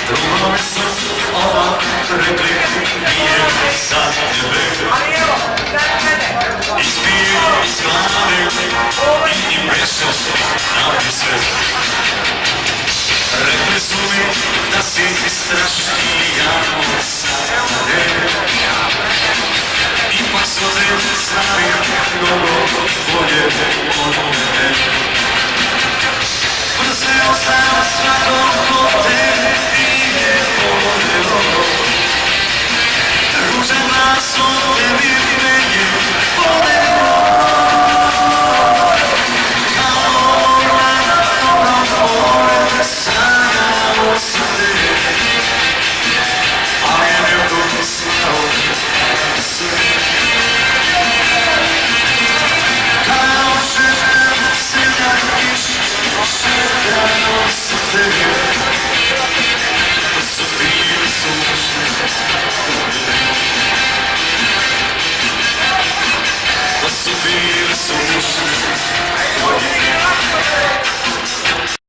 Drugovi su ovak rekli, nije za tebe. Ispiju iz glave i mešaš nam sve. Rekli su mi da si strašnija od sade. Ipak su te znali mnogo bolje.